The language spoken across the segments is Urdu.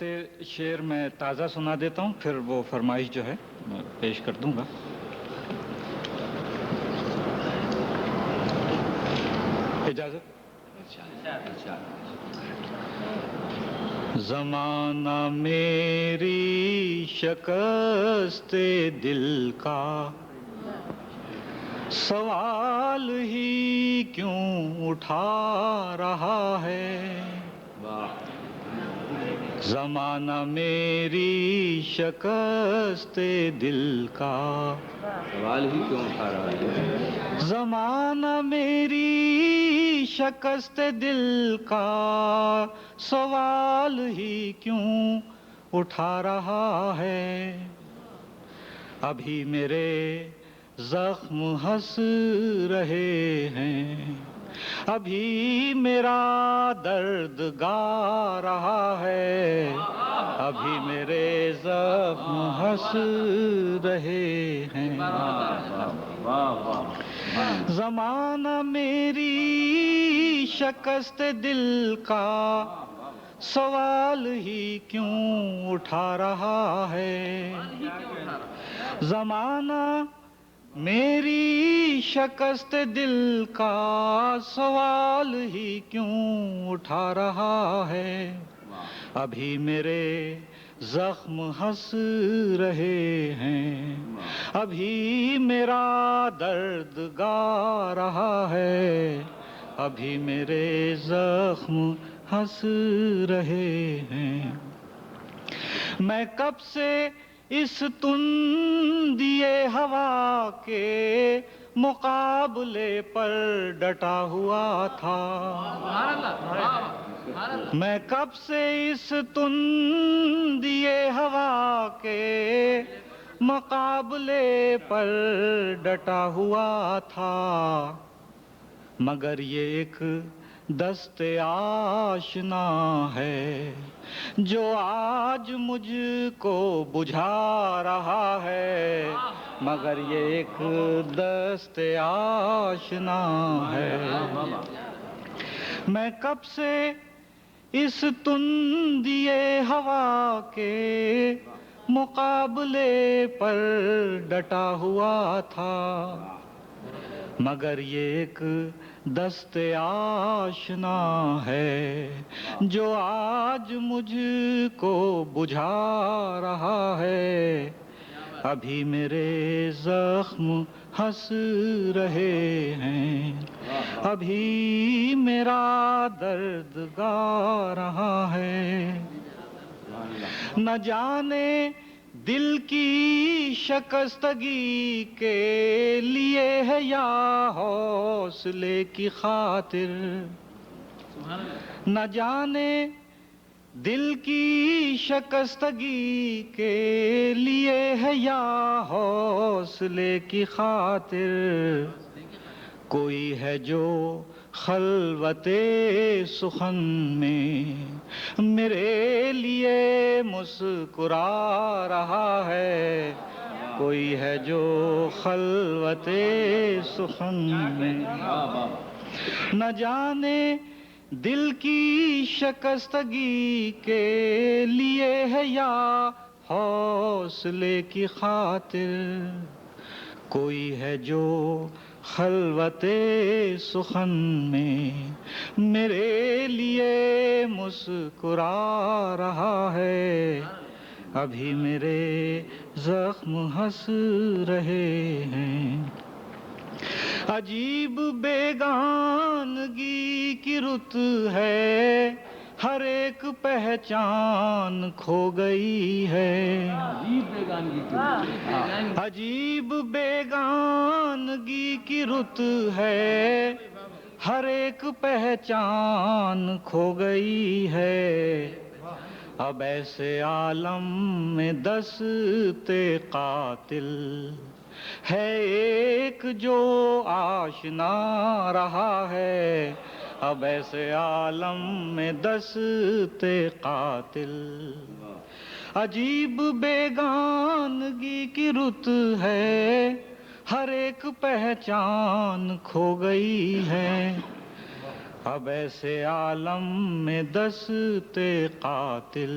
چلتے شعر میں تازہ سنا دیتا ہوں، پھر وہ فرمائش جو ہے میں پیش کر دوں گا۔ اجازت؟ زمانہ میری شکست دل کا سوال ہی کیوں اٹھا رہا ہے؟ زمانہ میری شکست دل کا سوال ہی کیوں اٹھا رہا ہے؟ زمانہ میری شکست دل کا سوال ہی کیوں اٹھا رہا ہے؟ ابھی میرے زخم ہنس رہے ہیں، ابھی میرا درد گا رہا ہے، ابھی میرے زخم ہنس رہے ہیں۔ زمانہ میری شکست دل کا سوال ہی کیوں اٹھا رہا ہے؟ زمانہ میری شکست دل کا سوال ہی کیوں اٹھا رہا ہے؟ ابھی میرے زخم ہنس رہے ہیں، ابھی میرا درد گا رہا ہے، ابھی میرے زخم ہنس رہے ہیں۔ میں کب سے اس تندیے ہوا کے مقابلے پر ڈٹا ہوا تھا، میں کب سے اس تندیے ہوا کے مقابلے پر ڈٹا ہوا تھا، مگر یہ ایک دست آشنا ہے جو آج مجھ کو بجھا رہا ہے، مگر یہ ایک دست آشنا ہے۔ میں کب سے اس تندیے ہوا کے مقابلے پر ڈٹا ہوا تھا، مگر یہ ایک دست آشنا ہے جو آج مجھ کو بجھا رہا ہے، ابھی میرے زخم ہنس رہے ہیں، ابھی میرا درد گا رہا ہے۔ نہ جانے دل کی شکستگی کے لیے ہے یا حوصلے کی خاطر، نہ جانے دل کی شکستگی کے لیے ہے یا حوصلے کی خاطر، کوئی ہے جو خلوت سخن میں میرے لیے مسکرا رہا ہے، کوئی ہے جو خلوت سخن میں، نہ جانے دل کی شکستگی کے لیے ہے یا حوصلے کی خاطر، کوئی ہے جو خلوت سخن میں میرے لیے مسکرا رہا ہے، ابھی میرے زخم ہنس رہے ہیں۔ عجیب بیگانگی کی رت ہے، ہر ایک پہچان کھو گئی ہے، عجیب بیگانگی کی رت ہے، ہر ایک پہچان کھو گئی ہے، اب ایسے عالم میں دست قاتل ہے ایک جو آشنا رہا ہے، اب ایسے عالم میں دست قاتل، عجیب بیگانگی کی رت ہے، ہر ایک پہچان کھو گئی ہے، اب ایسے عالم میں دست قاتل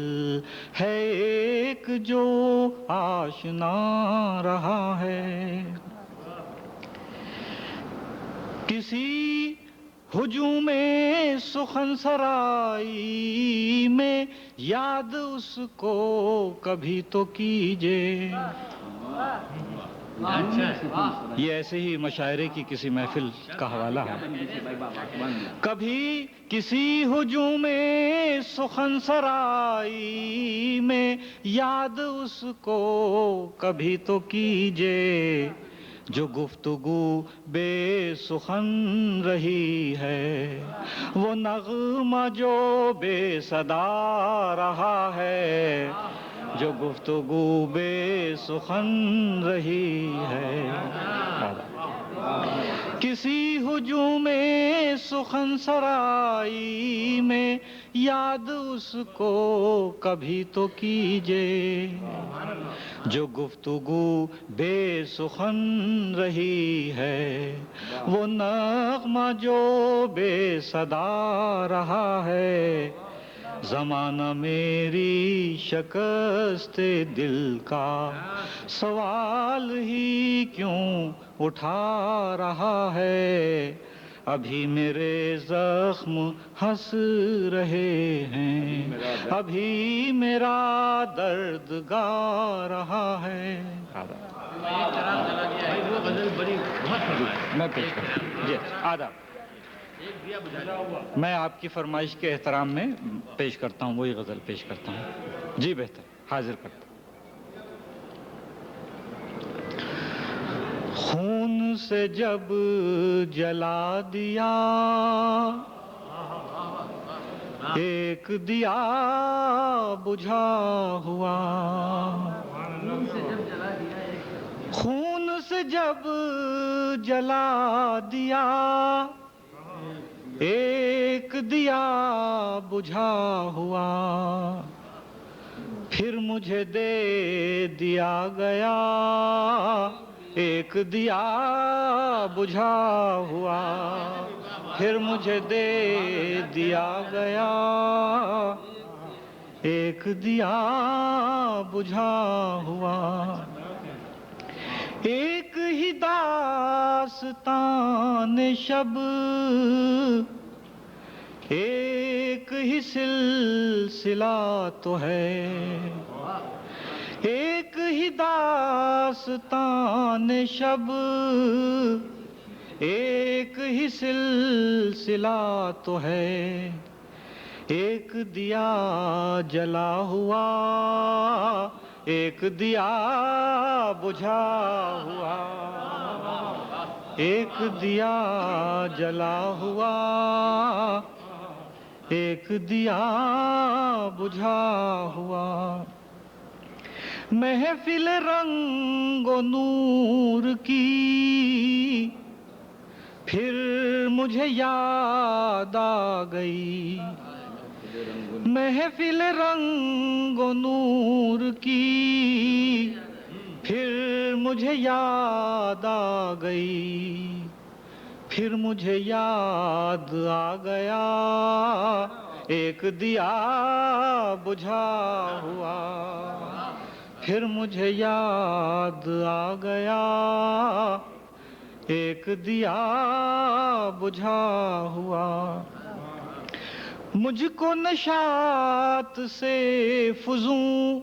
ہے ایک جو آشنا رہا ہے. کسی ہجوم سخن سرائی میں یاد اس کو کبھی تو کیجے. یہ ایسے ہی مشاعرے کی کسی محفل کا حوالہ ہے. کبھی کسی ہجوم سخن سرائی میں یاد اس کو کبھی تو کیجے جو گفتگو بے سخن رہی ہے، وہ نغمہ جو بے صدا رہا ہے، جو گفتگو بے سخن رہی ہے. کسی ہجوم سخن سرائی میں یاد اس کو کبھی تو کیجے جو گفتگو بے سخن رہی ہے، وہ نغمہ جو بے صدا رہا ہے. زمانہ میری شکست دل کا سوال ہی کیوں اٹھا رہا ہے، ابھی میرے زخم ہنس رہے ہیں، ابھی میرا درد گا رہا ہے. میں پیش کرتا ہوں جی آداب. میں آپ کی فرمائش کے احترام میں پیش کرتا ہوں، وہی غزل پیش کرتا ہوں. جی بہتر، حاضر کرتا ہوں. خون سے جب جلا دیا ایک دیا بجھا ہوا، خون سے جب جلا دیا ایک دیا بجھا ہوا، پھر مجھے دے دیا گیا ایک دیا بجھا ہوا، پھر مجھے دے دیا گیا ایک دیا بجھا ہوا. ایک ہی داستان شب، ایک ہی سلسلہ تو ہے، ایک ہی داستان شب، ایک ہی سلسلہ تو ہے. ایک دیا جلا ہوا ایک دیا بجھا ہوا، ایک دیا جلا ہوا ایک دیا بجھا ہوا. محفل رنگ و نور کی پھر مجھے یاد آ گئی، محفل رنگ و نور کی پھر مجھے یاد آ گئی، پھر مجھے یاد آ گیا ایک دیا بجھا ہوا، پھر مجھے یاد آ گیا ایک دیا بجھا ہوا. مجھ کو نشاط سے فزوں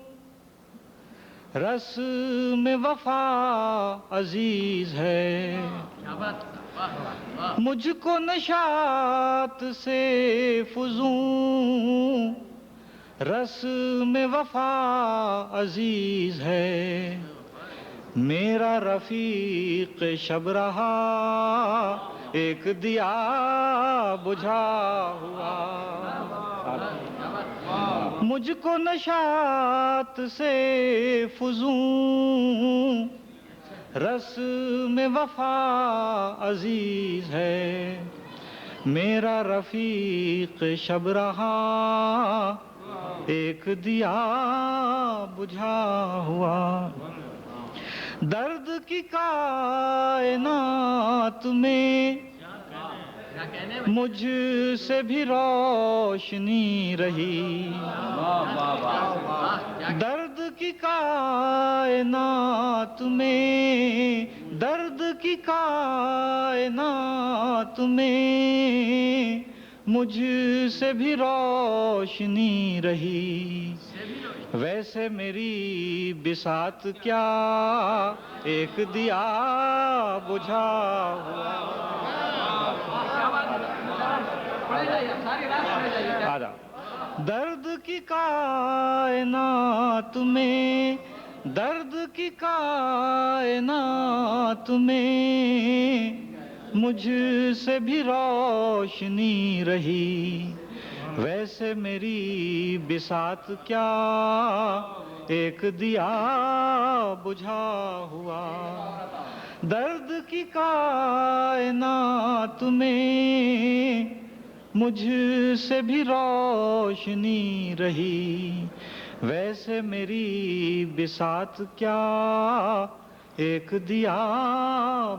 رسم وفا عزیز ہے، مجھ کو نشاط سے فزوں رسم وفا عزیز ہے. میرا رفیق شب رہا ایک دیا بجھا ہوا، مجھ کو نشاط سے فزوں رسم وفا عزیز ہے. میرا رفیق شب رہا ایک دیا بجھا ہوا. درد کی کائنات میں مجھ سے بھی روشنی رہی. واہ واہ واہ. درد کی کائنات میں، درد کی کائنات میں مجھ سے بھی روشنی رہی. ویسے میری بساط کیا ایک دیا بجھا ہوا. درد کی کائنات میں، درد کی کائنات میں مجھ سے بھی روشنی رہی. ویسے میری بساط کیا ایک دیا بجھا ہوا. درد کی کائنات میں مجھ سے بھی روشنی رہی. ویسے میری بساط کیا ایک دیا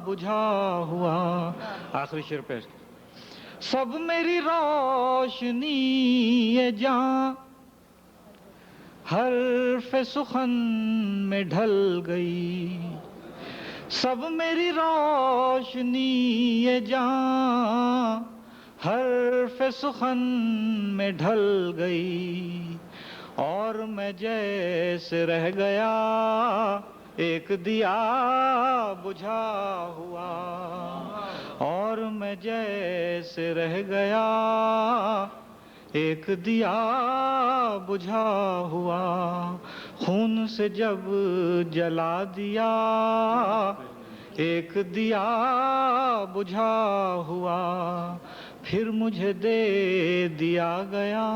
بجھا ہوا. آخری شعر پیش. سب میری روشنی جاں حرف سخن میں ڈھل گئی. سب میری روشنی جاں حرف سخن میں ڈھل گئی. اور میں جیسے رہ گیا ایک دیا بجھا ہوا. اور میں جیسے رہ گیا ایک دیا بجھا ہوا. خون سے جب جلا دیا ایک دیا بجھا ہوا. پھر مجھے دے دیا گیا